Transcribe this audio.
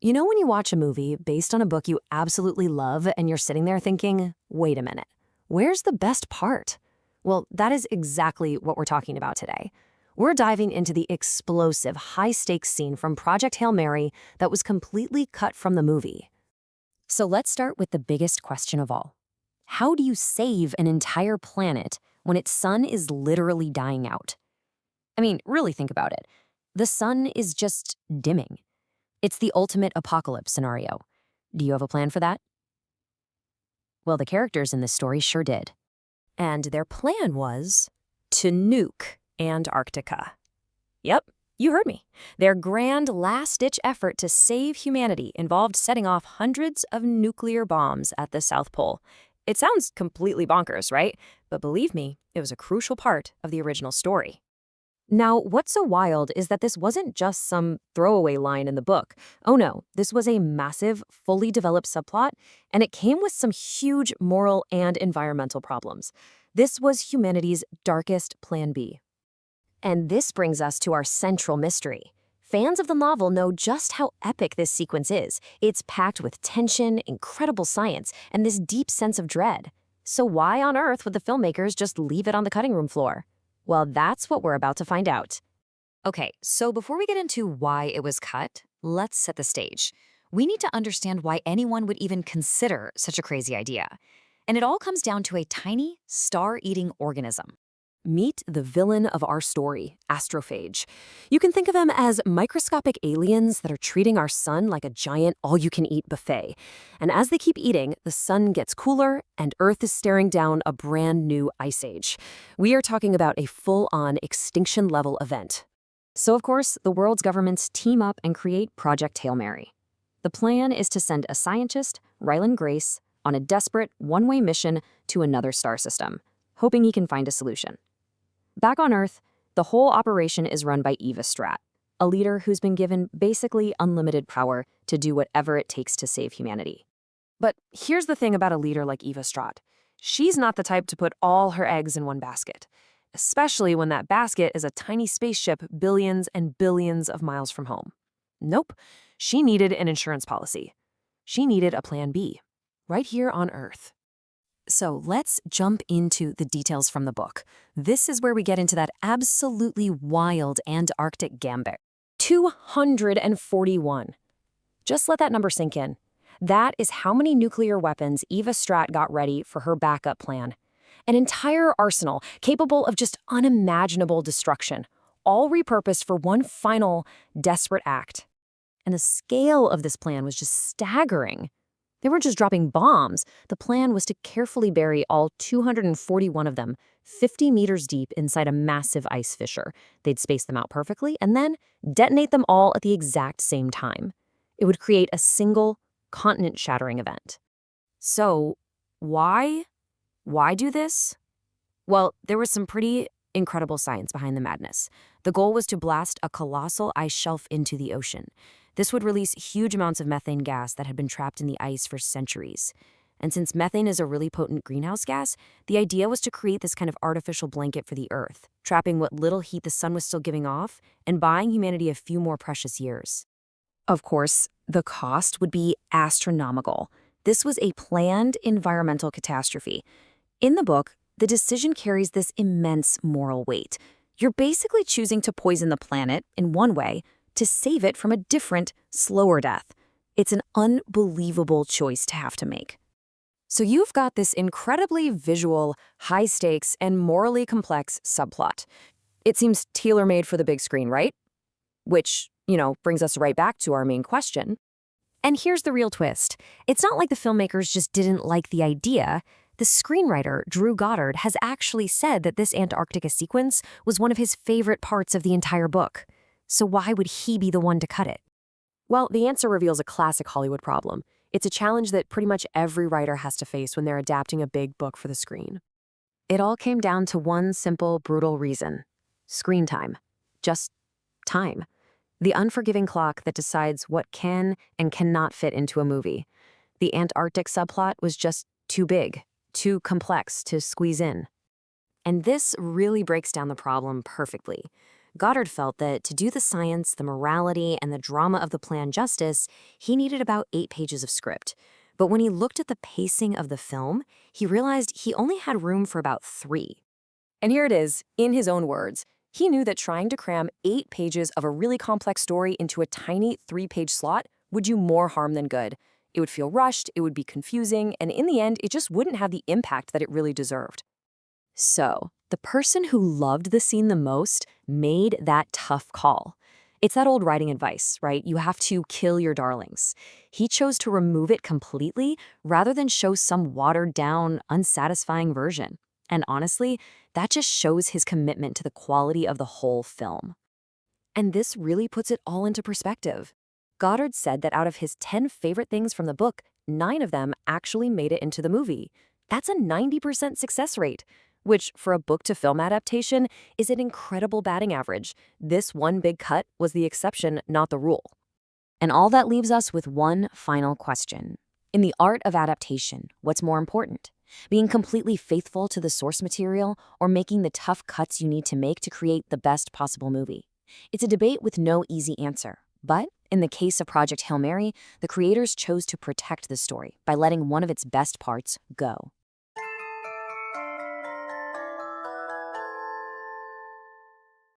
You know when you watch a movie based on a book you absolutely love and you're sitting there thinking, wait a minute, where's the best part? Well, that is exactly what we're talking about today. We're diving into the explosive, high-stakes scene from Project Hail Mary that was completely cut from the movie. So let's start with the biggest question of all. How do you save an entire planet when its sun is literally dying out? I mean, really think about it. The sun is just dimming. It's the ultimate apocalypse scenario. Do you have a plan for that? Well, the characters in this story sure did. And their plan was to nuke Antarctica. Yep, you heard me. Their grand last-ditch effort to save humanity involved setting off hundreds of nuclear bombs at the South Pole. It sounds completely bonkers, right? But believe me, it was a crucial part of the original story. Now, what's so wild is that this wasn't just some throwaway line in the book. Oh no, this was a massive, fully developed subplot, and it came with some huge moral and environmental problems. This was humanity's darkest plan B. And this brings us to our central mystery. Fans of the novel know just how epic this sequence is. It's packed with tension, incredible science, and this deep sense of dread. So why on earth would the filmmakers just leave it on the cutting room floor? Well, that's what we're about to find out. Okay, so before we get into why it was cut, let's set the stage. We need to understand why anyone would even consider such a crazy idea. And it all comes down to a tiny, star-eating organism. Meet the villain of our story, astrophage. You can think of them as microscopic aliens that are treating our sun like a giant all-you-can-eat buffet. And as they keep eating, the sun gets cooler and Earth is staring down a brand new ice age. We are talking about a full-on extinction-level event. So, of course, the world's governments team up and create Project Hail Mary. The plan is to send a scientist, Ryland Grace, on a desperate one-way mission to another star system, hoping he can find a solution. Back on Earth, the whole operation is run by Eva Strat, a leader who's been given basically unlimited power to do whatever it takes to save humanity. But here's the thing about a leader like Eva Strat. She's not the type to put all her eggs in one basket, especially when that basket is a tiny spaceship billions and billions of miles from home. Nope, she needed an insurance policy. She needed a plan B, right here on Earth. So let's jump into the details from the book. This is where we get into that absolutely wild Antarctic gambit. 241. Just let that number sink in. That is how many nuclear weapons Eva Strat got ready for her backup plan. An entire arsenal capable of just unimaginable destruction, all repurposed for one final, desperate act. And the scale of this plan was just staggering. They weren't just dropping bombs. The plan was to carefully bury all 241 of them, 50 meters deep inside a massive ice fissure. They'd space them out perfectly and then detonate them all at the exact same time. It would create a single, continent-shattering event. So, why? Why do this? Well, there was some pretty incredible science behind the madness. The goal was to blast a colossal ice shelf into the ocean. This would release huge amounts of methane gas that had been trapped in the ice for centuries. And since methane is a really potent greenhouse gas, the idea was to create this kind of artificial blanket for the Earth, trapping what little heat the sun was still giving off and buying humanity a few more precious years. Of course, the cost would be astronomical. This was a planned environmental catastrophe. In the book, the decision carries this immense moral weight. You're basically choosing to poison the planet in one way to save it from a different, slower death. It's an unbelievable choice to have to make. So you've got this incredibly visual, high-stakes, and morally complex subplot. It seems tailor-made for the big screen, right? Which, brings us right back to our main question. And here's the real twist. It's not like the filmmakers just didn't like the idea. The screenwriter, Drew Goddard, has actually said that this Antarctica sequence was one of his favorite parts of the entire book. So why would he be the one to cut it? Well, the answer reveals a classic Hollywood problem. It's a challenge that pretty much every writer has to face when they're adapting a big book for the screen. It all came down to one simple, brutal reason. Screen time. Just time. The unforgiving clock that decides what can and cannot fit into a movie. The Antarctic subplot was just too big, too complex to squeeze in. And this really breaks down the problem perfectly. Goddard felt that to do the science, the morality, and the drama of the plan justice, he needed about 8 pages of script. But when he looked at the pacing of the film, he realized he only had room for about 3. And here it is, in his own words. He knew that trying to cram 8 pages of a really complex story into a tiny 3-page slot would do more harm than good. It would feel rushed, it would be confusing, and in the end, it just wouldn't have the impact that it really deserved. So, the person who loved the scene the most made that tough call. It's that old writing advice, right? You have to kill your darlings. He chose to remove it completely rather than show some watered down, unsatisfying version. And honestly, that just shows his commitment to the quality of the whole film. And this really puts it all into perspective. Goddard said that out of his 10 favorite things from the book, 9 of them actually made it into the movie. That's a 90% success rate, which for a book-to-film adaptation is an incredible batting average. This one big cut was the exception, not the rule. And all that leaves us with one final question. In the art of adaptation, what's more important? Being completely faithful to the source material or making the tough cuts you need to make to create the best possible movie? It's a debate with no easy answer. But in the case of Project Hail Mary, the creators chose to protect the story by letting one of its best parts go.